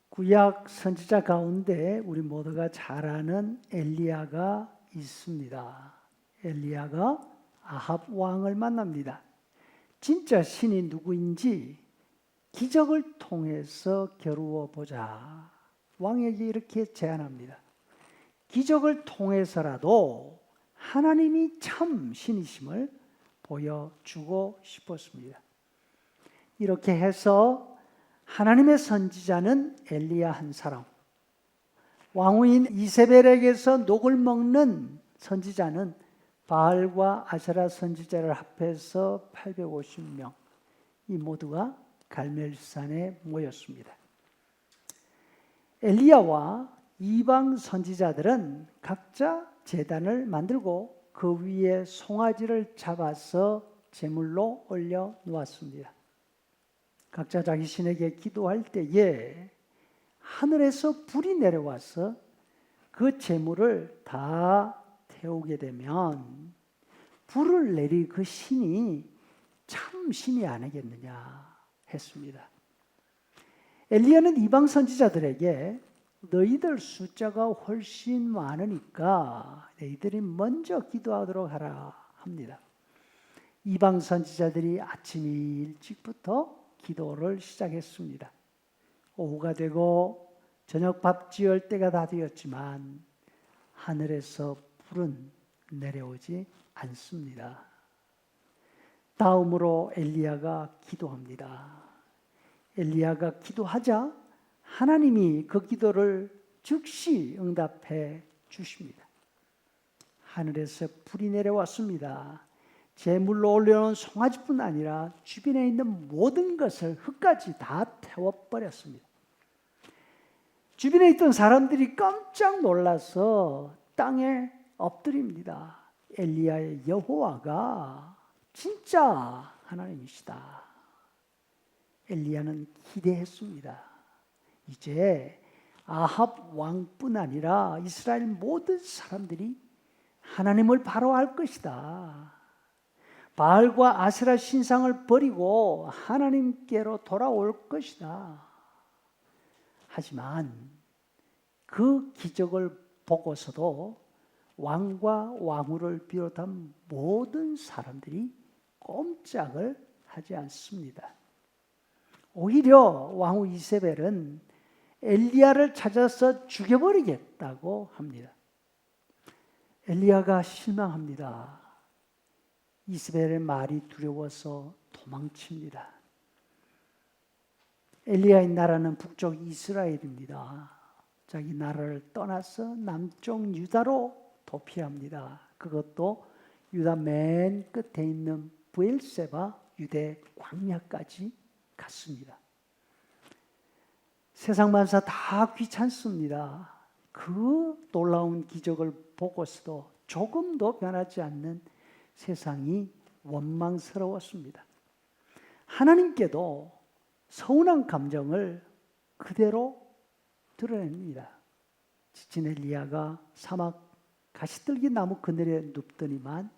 구약 선지자 가운데 우리 모두가 잘 아는 엘리야가 있습니다. 엘리야가 아합 왕을 만납니다. 진짜 신이 누구인지 기적을 통해서 겨루어 보자. 왕에게 이렇게 제안합니다. 기적을 통해서라도 하나님이 참 신이심을 보여주고 싶었습니다. 이렇게 해서 하나님의 선지자는 엘리야 한 사람, 왕후인 이세벨에게서 녹을 먹는 선지자는 바알과 아세라 선지자를 합해서 850명, 이 모두가 갈멜산에 모였습니다. 엘리야와 이방 선지자들은 각자 제단을 만들고 그 위에 송아지를 잡아서 제물로 올려 놓았습니다. 각자 자기 신에게 기도할 때에 하늘에서 불이 내려와서 그 제물을 다 태우게 되면 불을 내린 그 신이 참 신이 아니겠느냐 했습니다. 엘리야는 이방 선지자들에게 너희들 숫자가 훨씬 많으니까 너희들이 먼저 기도하도록 하라 합니다. 이방 선지자들이 아침 일찍부터 기도를 시작했습니다. 오후가 되고 저녁 밥 지을 때가 다 되었지만 하늘에서 불은 내려오지 않습니다. 다음으로 엘리야가 기도합니다. 엘리야가 기도하자 하나님이 그 기도를 즉시 응답해 주십니다. 하늘에서 불이 내려왔습니다. 제물로 올려놓은 송아지뿐 아니라 주변에 있는 모든 것을 흙까지 다 태워버렸습니다. 주변에 있던 사람들이 깜짝 놀라서 땅에 엎드립니다. 엘리야의 여호와가 진짜 하나님이시다. 엘리야는 기대했습니다. 이제 아합 왕뿐 아니라 이스라엘 모든 사람들이 하나님을 바로 알 것이다. 바알과 아세라 신상을 버리고 하나님께로 돌아올 것이다. 하지만 그 기적을 보고서도 왕과 왕후를 비롯한 모든 사람들이 꼼짝을 하지 않습니다. 오히려 왕후 이세벨은 엘리야를 찾아서 죽여버리겠다고 합니다. 엘리야가 실망합니다. 이세벨의 말이 두려워서 도망칩니다. 엘리야의 나라는 북쪽 이스라엘입니다. 자기 나라를 떠나서 남쪽 유다로 도피합니다. 그것도 유다 맨 끝에 있는 브엘세바 유대 광야까지 갔습니다. 세상 만사 다 귀찮습니다. 그 놀라운 기적을 보고서도 조금도 변하지 않는 세상이 원망스러웠습니다. 하나님께도 서운한 감정을 그대로 드러냅니다. 지친 엘리야가 사막 가시떨기 나무 그늘에 눕더니만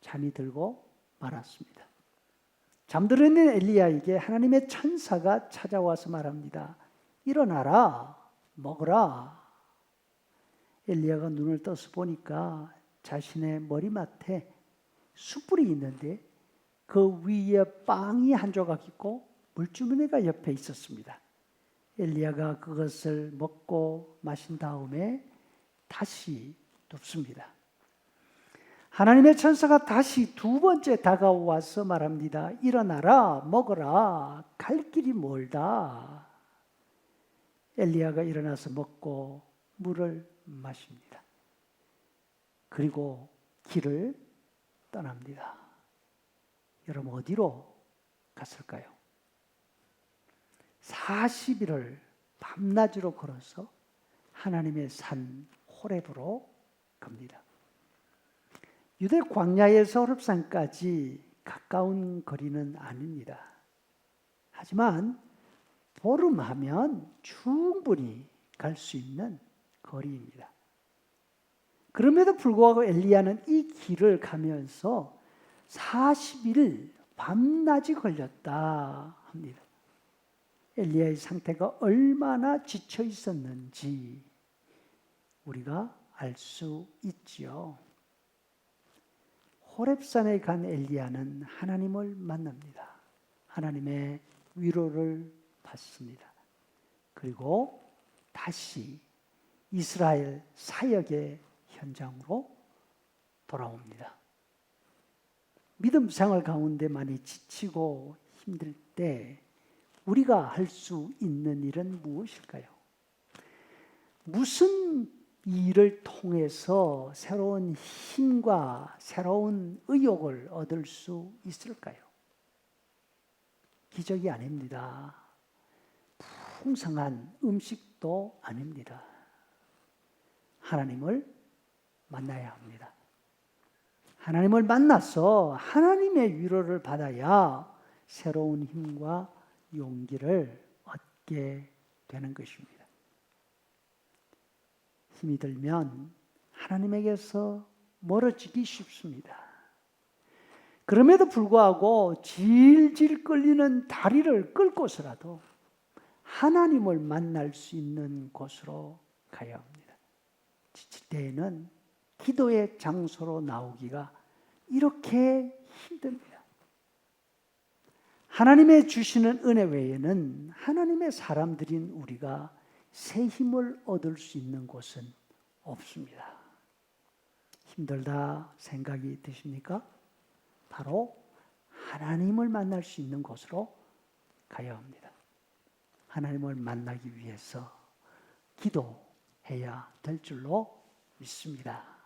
잠이 들고 말았습니다. 잠들어 있는 엘리야에게 하나님의 천사가 찾아와서 말합니다. 일어나라, 먹으라. 엘리야가 눈을 떠서 보니까 자신의 머리맡에 숯불이 있는데 그 위에 빵이 한 조각 있고 물주머니가 옆에 있었습니다. 엘리야가 그것을 먹고 마신 다음에 다시 눕습니다. 하나님의 천사가 다시 두 번째 다가와서 말합니다. 일어나라, 먹어라, 갈 길이 멀다. 엘리야가 일어나서 먹고 물을 마십니다. 그리고 길을 떠납니다. 여러분 어디로 갔을까요? 40일을 밤낮으로 걸어서 하나님의 산 호렙으로 갑니다. 유대 광야에서 호렙산까지 가까운 거리는 아닙니다. 하지만 보름하면 충분히 갈 수 있는 거리입니다. 그럼에도 불구하고 엘리야는 이 길을 가면서 40일 밤낮이 걸렸다 합니다. 엘리야의 상태가 얼마나 지쳐 있었는지 우리가 알 수 있지요. 호렙산에 간 엘리야는 하나님을 만납니다. 하나님의 위로를 받습니다. 그리고 다시 이스라엘 사역의 현장으로 돌아옵니다. 믿음 생활 가운데 많이 지치고 힘들 때 우리가 할 수 있는 일은 무엇일까요? 무슨 일을 통해서 새로운 힘과 새로운 의욕을 얻을 수 있을까요? 기적이 아닙니다. 풍성한 음식도 아닙니다. 하나님을 만나야 합니다. 하나님을 만나서 하나님의 위로를 받아야 새로운 힘과 용기를 얻게 되는 것입니다. 힘이 들면 하나님에게서 멀어지기 쉽습니다. 그럼에도 불구하고 질질 끌리는 다리를 끌고서라도 하나님을 만날 수 있는 곳으로 가야 합니다. 지칠 때에는 기도의 장소로 나오기가 이렇게 힘듭니다. 하나님의 주시는 은혜 외에는 하나님의 사람들인 우리가 새 힘을 얻을 수 있는 곳은 없습니다. 힘들다 생각이 드십니까? 바로 하나님을 만날 수 있는 곳으로 가야 합니다. 하나님을 만나기 위해서 기도해야 될 줄로 믿습니다.